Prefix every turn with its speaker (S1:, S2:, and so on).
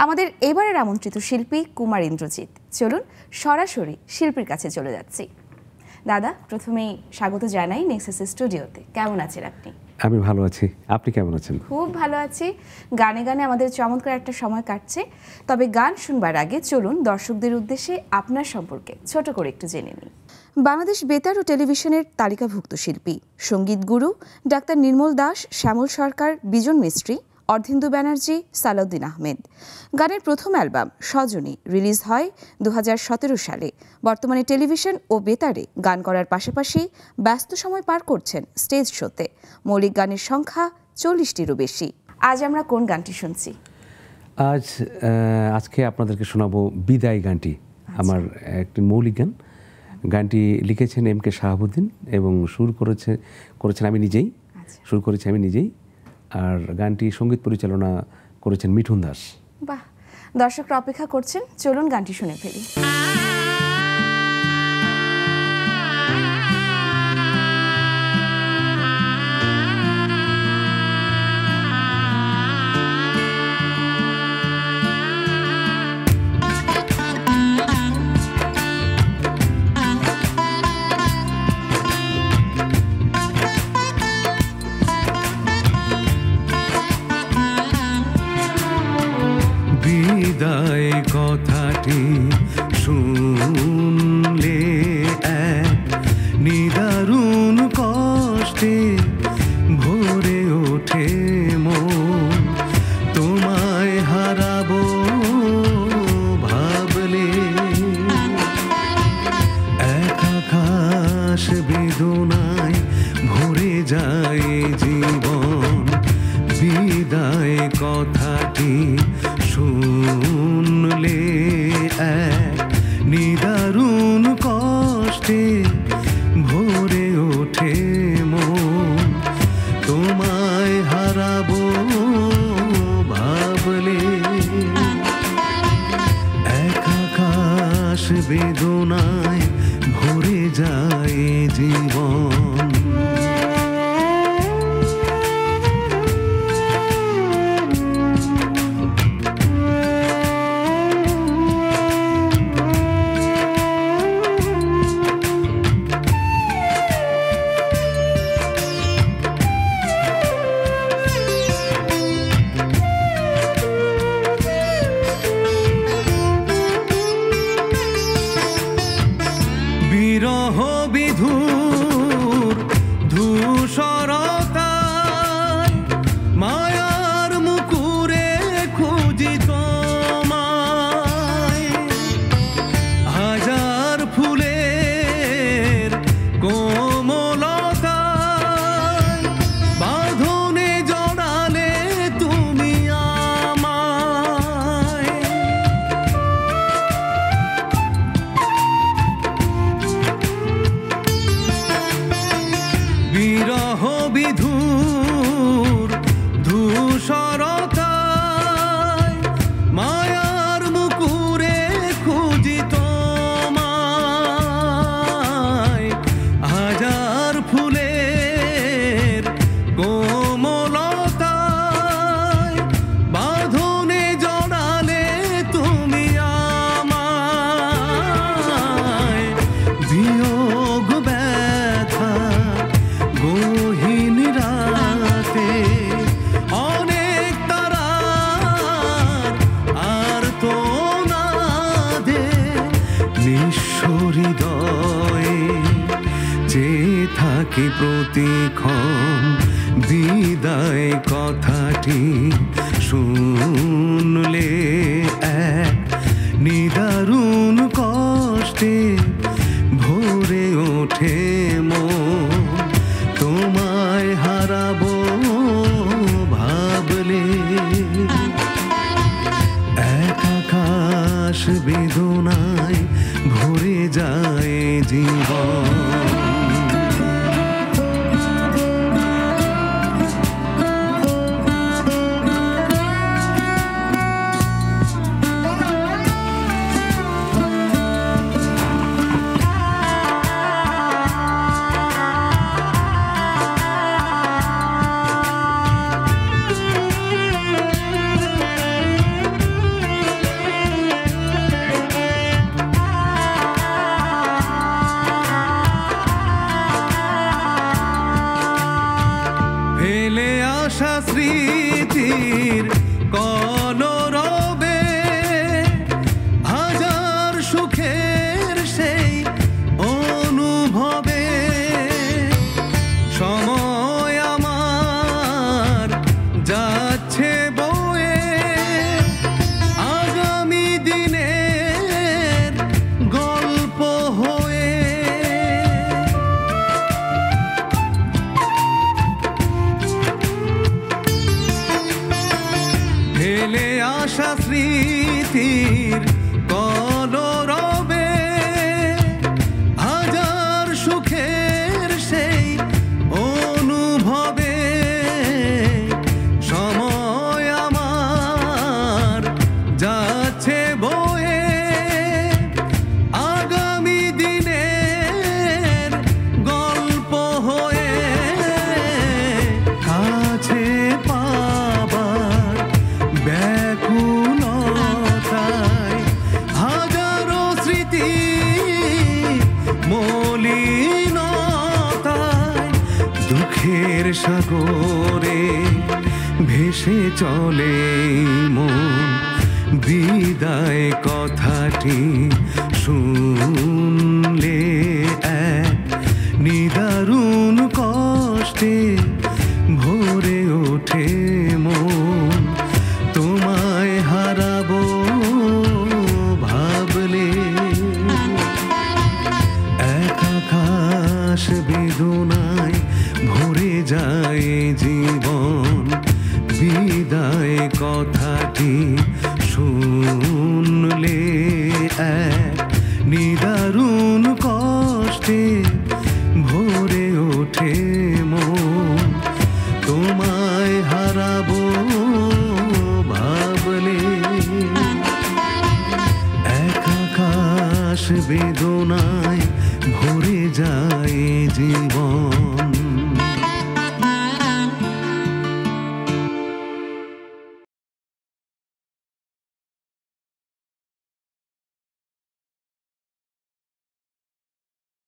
S1: আমাদের এবারের আমন্ত্রিত শিল্পী কুমার ইন্দ্রজিৎ। চলুন সরাসরি শিল্পীর কাছে চলে যাচ্ছি। দাদা, প্রথমেই স্বাগত জানাই নেক্সাস স্টুডিওতে। কেমন আছেন আপনি?
S2: আমি ভালো আছি, আপনি কেমন আছেন?
S1: খুব ভালো আছি। গানে গানে আমাদের চমৎকার একটা সময় কাটছে। তবে গান শুনবার আগে চলুন দর্শকদের উদ্দেশ্যে আপনার সম্পর্কে ছোট করে একটু জেনে নিই। বাংলাদেশ বেতার ও টেলিভিশনের তালিকাভুক্ত শিল্পী, সঙ্গীত গুরু ডাক্তার নির্মল দাস, শ্যামল সরকার, বিজন মিস্ত্রি, অর্ধেন্দু ব্যানার্জি, সালাউদ্দিন আহমেদ। গানের প্রথম অ্যালবাম সজনী রিলিজ হয় 2017 সালে। বর্তমানে টেলিভিশন ও বেতারে গান করার পাশাপাশি ব্যস্ত সময় পার করছেন স্টেজ শোতে। মৌলিক গানের সংখ্যা 40টিরও বেশি। আজ আমরা কোন গানটি শুনছি?
S2: আজকে আপনাদেরকে শোনাবো বিদায় গানটি। আমার একটি মৌলিক গান। গানটি লিখেছেন এম কে শাহাবুদ্দিন এবং সুর করেছেন আমি নিজেই। সুর করেছি আমি নিজেই। আর গানটি সঙ্গীত পরিচালনা করেছেন মিঠুন দাস।
S1: বাহ, দর্শকরা অপেক্ষা করছেন, চলুন গানটি শুনে ফেলি।
S3: বিদায় কথাটি শুনলে এক নিদারুণ কষ্টে ভরে ওঠে মন। তোমায় হারাবো ভাবলে এক আকাশ বেদনায় ভরে যায় জীবন। বিদায় কথাটি শুনলে এক নিদারুণ কষ্টে ভরে ওঠে মন। তোমায় হারাবো ভাবলে এক আকাশ বেদনায় ভরে যায় জীবন। বিরহ বিধুর ধূসরতায় মায়ার মুকুরে খুঁজি তোমায়। হাজার ফুলের কোমলতায় বাঁধনে জড়ালে তুমি আমায়। বিরহ বিধুর ধূসরতায় মায়ার মুকুরে খুঁজি তোমায়। হাজার ফুলের কোমলতায় বাঁধনে জড়ালে তুমি আমায়। বিয়োগ ব্যথা গহীন রাতে অনেক তারার আর তো না দে নিঃস্ব হৃদয়ে চেয়ে থাকি প্রতিক্ষণ। বিদায় কথাটি শুনলে এক নিদারুণ কষ্টে ভরে ওঠে মন। তোমায় হারাবো ভাবলে এক আকাশ বেদনায় ভরে যায় জীবন। স্মৃতির কলরবে হাজার সুখের সেই অনুভবে সময় আমার যাচ্ছে বয়ে আগামী দিনের গল্প হয়ে ফেলে আসা স্মৃতির কলরবে হাজার সুখের সেই অনুভবে সময় আমার যাচ্ছে বয়ে আগামী দিনের গল্প হয়ে কাছে পাবার ব্যাকুলতায় হাজারো স্মৃতি মলিনতায় দুঃখের সাগরে ভেসে চলে মন বিদায় কথাটি শুনলে এক নিদারুণ কষ্টে ভরে ওঠে মন তোমায় হারাবো ভাবলে এক আকাশ বেদনায় ভরে যায় জীবন বিদায় কথাটি শুনলে এক নিদারুণ কষ্টে ভরে ওঠে মন তোমায় হারাবো ভাবলে এক আকাশ বেদনায় ভরে যায় জীবন।